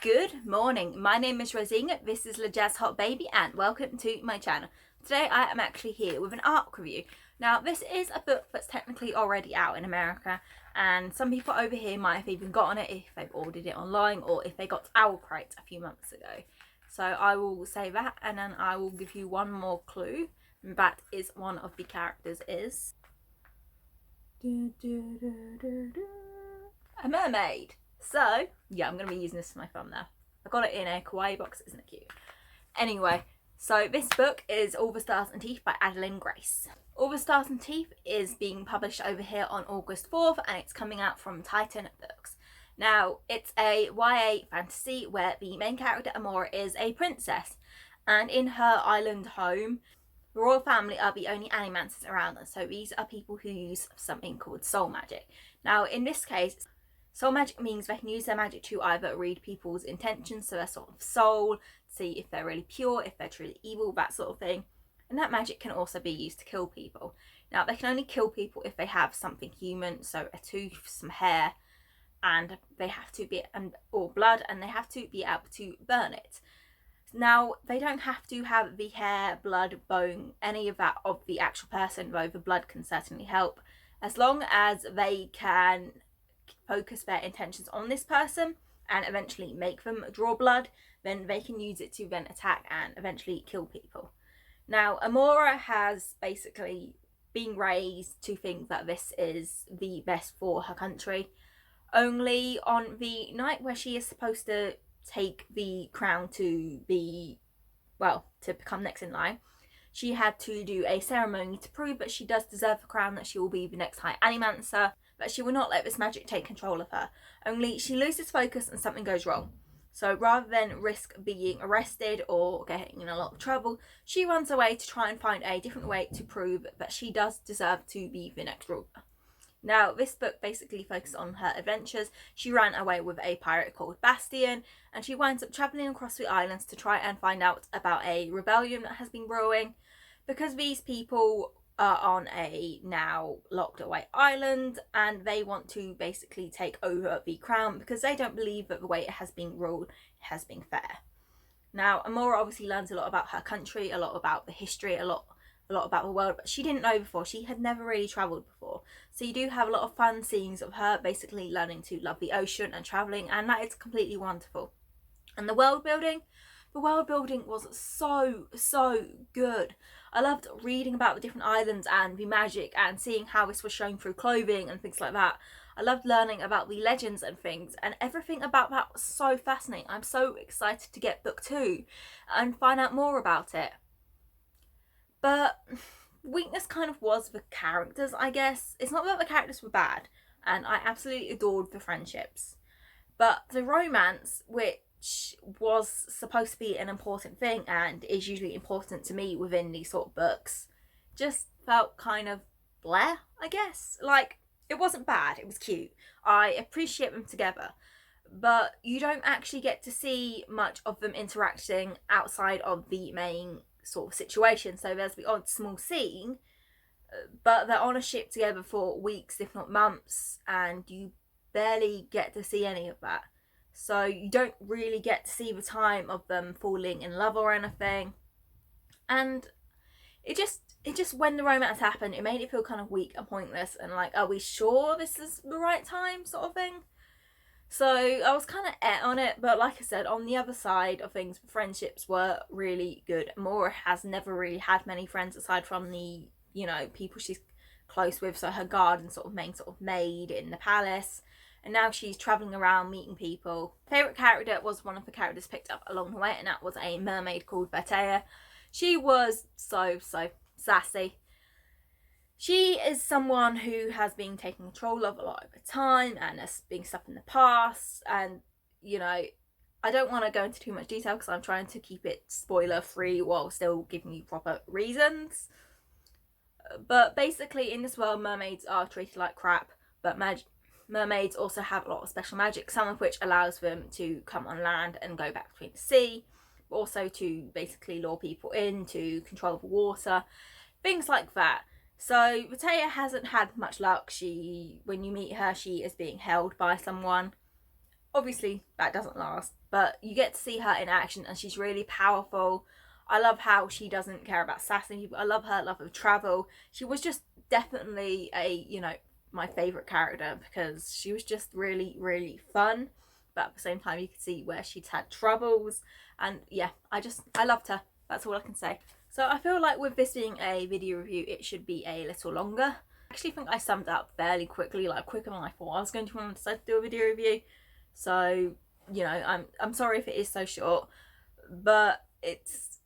Good morning, my name is Rosine, this is La Jazz Hot Baby and welcome to my channel. Today I am actually here with an ARC review. Now this is a book that's technically already out in America and some people over here might have even gotten it if they've ordered it online or if they got Owl Crate a few months ago. So I will say that and then I will give you one more clue, and that is one of the characters is a mermaid. So, yeah, I'm going to be using this for my thumbnail. I got it in a kawaii box, isn't it cute? Anyway, so this book is All the Stars and Teeth by Adalyn Grace. All the Stars and Teeth is being published over here on August 4th and it's coming out from Titan Books. Now, it's a YA fantasy where the main character, Amora, is a princess. And in her island home, the royal family are the only animancers around them. So these are people who use something called soul magic. Now, in this case, soul magic means they can use their magic to either read people's intentions, so their sort of soul, see if they're really pure, if they're truly evil, that sort of thing. And that magic can also be used to kill people. Now, they can only kill people if they have something human, so a tooth, some hair, and they have to be, or blood, and they have to be able to burn it. Now, they don't have to have the hair, blood, bone, any of that of the actual person, though the blood can certainly help, as long as they can focus their intentions on this person and eventually make them draw blood, then they can use it to then attack and eventually kill people. Now, Amora has basically been raised to think that this is the best for her country. Only on the night where she is supposed to take the crown to be, well, to become next in line, she had to do a ceremony to prove that she does deserve the crown, that she will be the next High Animancer, but she will not let this magic take control of her. Only she loses focus and something goes wrong. So rather than risk being arrested or getting in a lot of trouble, she runs away to try and find a different way to prove that she does deserve to be the next ruler. Now, this book basically focuses on her adventures. She ran away with a pirate called Bastian, and she winds up travelling across the islands to try and find out about a rebellion that has been brewing. Because these people are on a now locked away island and they want to basically take over the crown because they don't believe that the way it has been ruled has been fair. Now, Amora obviously learns a lot about her country, a lot about the history, a lot about the world, but she didn't know before. She had never really travelled before. So you do have a lot of fun scenes of her basically learning to love the ocean and travelling, and that is completely wonderful. And the world building was so good. I loved reading about the different islands and the magic and seeing how this was shown through clothing and things like that. I loved learning about the legends and things, and everything about that was so fascinating. I'm so excited to get book 2 and find out more about it. But weakness kind of was the characters, I guess. It's not that the characters were bad, and I absolutely adored the friendships. But the romance, which was supposed to be an important thing and is usually important to me within these sort of books, just felt kind of bleh, I guess. Like, it wasn't bad, it was cute. I appreciate them together. But you don't actually get to see much of them interacting outside of the main sort of situation. So there's the odd small scene, but they're on a ship together for weeks, if not months, and you barely get to see any of that. So you don't really get to see the time of them falling in love or anything. And it just when the romance happened, it made it feel kind of weak and pointless and like, are we sure this is the right time sort of thing? So I was kind of on it, but like I said, on the other side of things, friendships were really good. Amora has never really had many friends aside from the, people she's close with, so her guard and sort of main sort of maid in the palace. And now she's travelling around meeting people. Favourite character was one of the characters picked up along the way, and that was a mermaid called Bertea. She was so sassy. She is someone who has been taken control of a lot over time and has been stuff in the past. And, I don't want to go into too much detail because I'm trying to keep it spoiler free while still giving you proper reasons. But basically, in this world, mermaids are treated like crap, but mermaids also have a lot of special magic, some of which allows them to come on land and go back between the sea, but also to basically lure people in, to control the water, things like that. So Bertea hasn't had much luck. When you meet her, she is being held by someone. Obviously that doesn't last, but you get to see her in action and she's really powerful. I love how she doesn't care about sassing people. I love her love of travel. She was just definitely my favourite character because she was just really, really fun. But at the same time, you could see where she'd had troubles. And yeah, I loved her. That's all I can say. So I feel like with this being a video review, it should be a little longer. I actually think I summed it up fairly quickly, like quicker than I thought I was going to when I decided to do a video review. So, I'm sorry if it is so short, but it's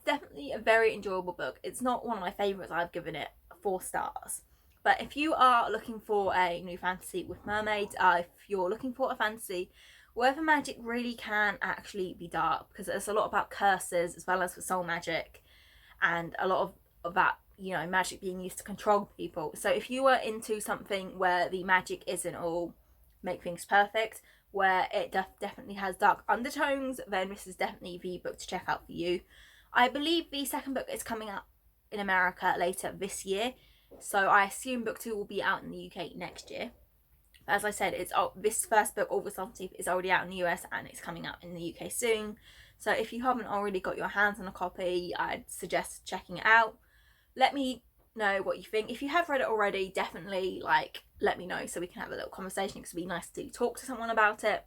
definitely a very enjoyable book. It's not one of my favourites. I've given it 4 stars. But if you are looking for a new fantasy with mermaids, if you're looking for a fantasy where the magic really can actually be dark, because there's a lot about curses as well as for soul magic, and a lot of that, magic being used to control people. So if you are into something where the magic isn't all make things perfect, where it definitely has dark undertones, then this is definitely the book to check out for you. I believe the second book is coming out in America later this year, so I assume book 2 will be out in the UK next year. As I said, this first book, August 17th, is already out in the US and it's coming out in the UK soon. So if you haven't already got your hands on a copy, I'd suggest checking it out. Let me know what you think. If you have read it already, definitely let me know so we can have a little conversation, because it'd be nice to talk to someone about it.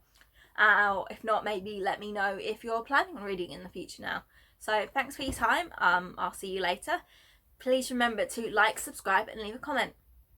If not, maybe let me know if you're planning on reading in the future now. So thanks for your time. I'll see you later. Please remember to like, subscribe and leave a comment.